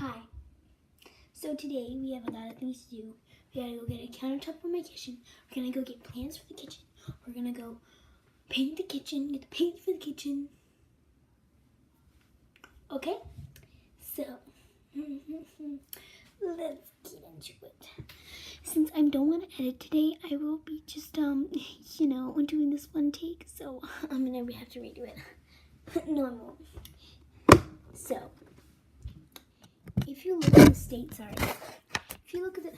Hi. So today we have a lot of things to do. We gotta go get a countertop for my kitchen. We're gonna go get plants for the kitchen. We're gonna go paint the kitchen, get the paint for the kitchen. Okay? So, let's get into it. Since I don't want to edit today, I will be just, doing this one take. So, I'm gonna have to redo it. No, I won't. So, if you look at the state, if you look at the,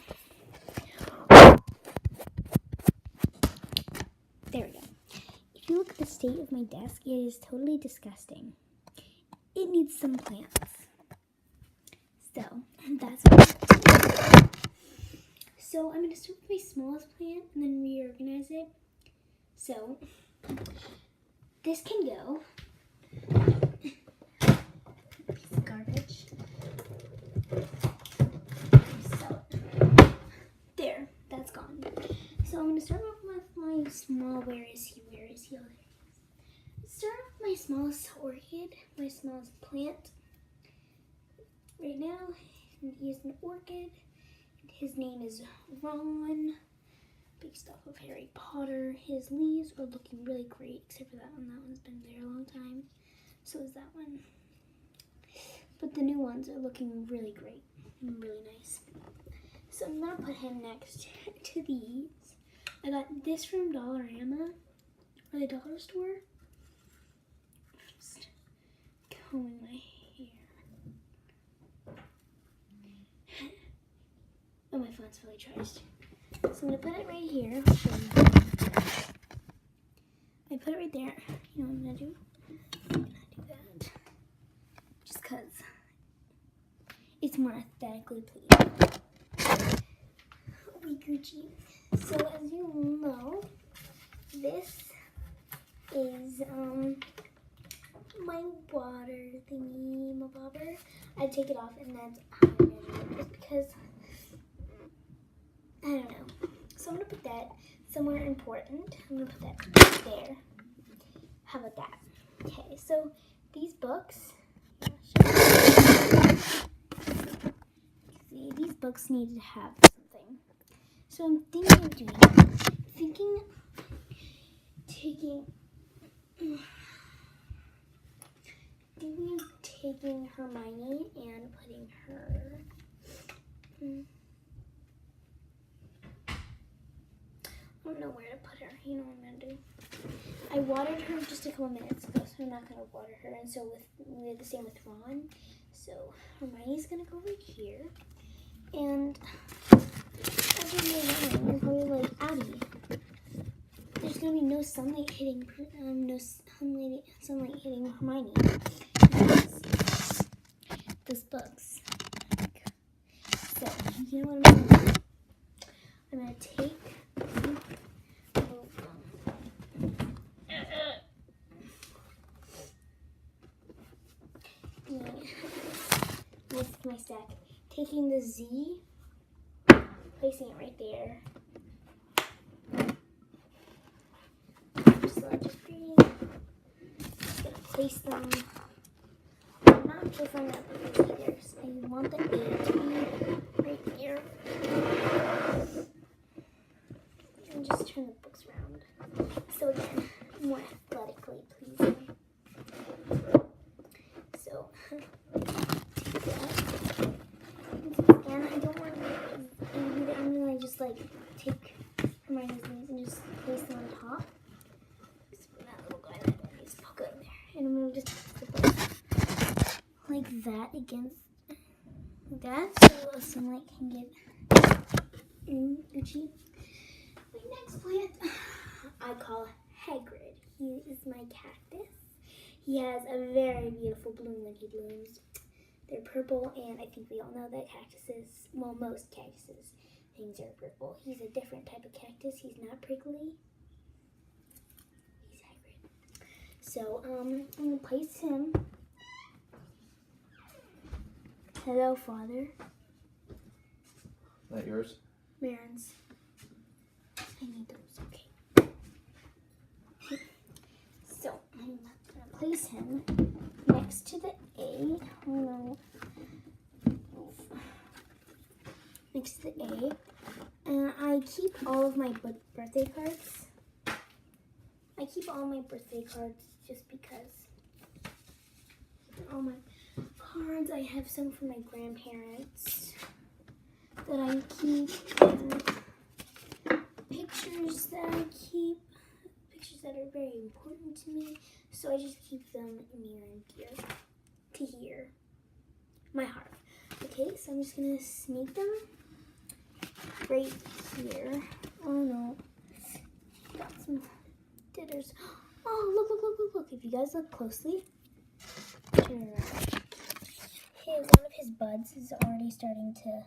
there we go. If you look at the state of my desk, it is totally disgusting. It needs some plants. So, that's what So, I'm going to start with my smallest plant and then reorganize it. So, this can go. Piece of garbage. So, there, that's gone. So, I'm going to start off with my small, where is he? Oh, there he is. Start off with my smallest orchid, my smallest plant. Right now, he is an orchid. His name is Ron, based off of Harry Potter. His leaves are looking really great, except for that one. That one's been there a long time. So is that one. But the new ones are looking really great and really nice. So I'm going to put him next to these. I got this from Dollarama, or the dollar store. Just combing my hair. Oh, my phone's fully charged. So I'm going to put it right here. I'll show you. I put it right there. You know what I'm going to do? I'm going to do that. Just because it's more aesthetically pleasing. We Gucci. So as you all know, this is my water thingy, my bobber. I take it off and that's how I measure it because I don't know. So I'm going to put that somewhere important. I'm going to put that right there. How about that? Okay, so these books, see, these books need to have something. So I'm thinking of taking Hermione and putting her. I don't know where to put her. You know what I'm gonna do. I watered her just a couple minutes ago, so I'm not gonna water her. And so we did the same with Ron. So Hermione's gonna go right here, and you're probably like, Abby, there's gonna be no sunlight hitting Hermione. Those bugs. So you know what I'm gonna do? I'm gonna take. This is my stack. Taking the Z, placing it right there. Just gonna place them. I'm not sure if I'm gonna put this either. So I want the A to be right here. And just turn the books around. So again, more athletically pleasing. So take that. And I don't want to I'm gonna just like take Hermione's leaves and just place them on top. Just put that little guy right there. Just poke it in there. And I'm gonna just put it like that against that so the sunlight can get in Gucci. My next plant I call Hagrid. He is my cactus. He has a very beautiful bloom when he blooms. They're purple, and I think we all know that cactuses, well, most cactuses, things are purple. He's a different type of cactus. He's not prickly. He's Hagrid. So, I'm going to place him. Hello, Father. Is that yours? Marin's. I need those, okay. So, I'm going to place him next to the A. Oh no. next to the A. And I keep all of my birthday cards. I keep all my birthday cards just because. All my cards, I have some from my grandparents that I keep. Pictures that I keep. Pictures that are very important to me. So I just keep them near and dear to here. My heart. Okay, so I'm just gonna sneak them right here. Oh no. Got some ditters. Oh, look, look, look, look, look. If you guys look closely, turn around. One of his buds is already starting to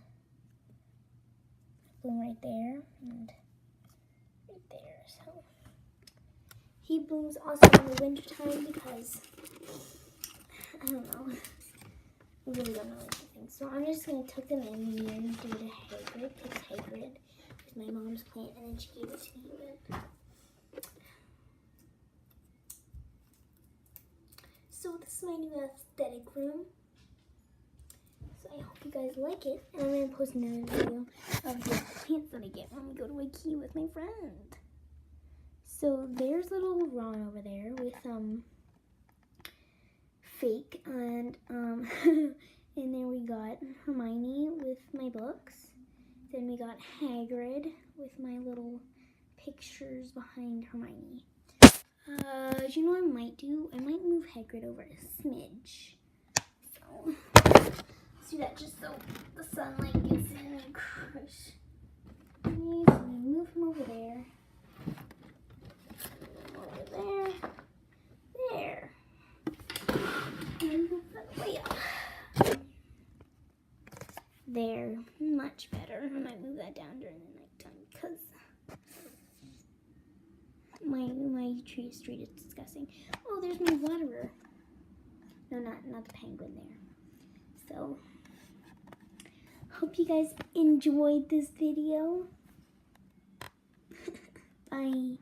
bloom right there and right there. So he blooms also in the winter time because I don't know. I really don't know anything. So I'm just gonna tuck them in here and do it to Hagrid because Hagrid was my mom's plant and then she gave it to me again. So this is my new aesthetic room. So I hope you guys like it. And I'm going to post another video of the plants that I get when we go to IKEA with my friend. So there's little Ron over there with Fake. And and then we got Hermione with my books. Then we got Hagrid with my little pictures behind Hermione. You know what I might do? I might move Hagrid over a smidge. So, let's do that just so the sunlight gets in and crush. Move him over there. Over there. There. And move that way up. There. Much better. I might move that down during the nighttime because my tree street is disgusting. Oh, there's my waterer. No, not the penguin there. So, hope you guys enjoyed this video. Bye.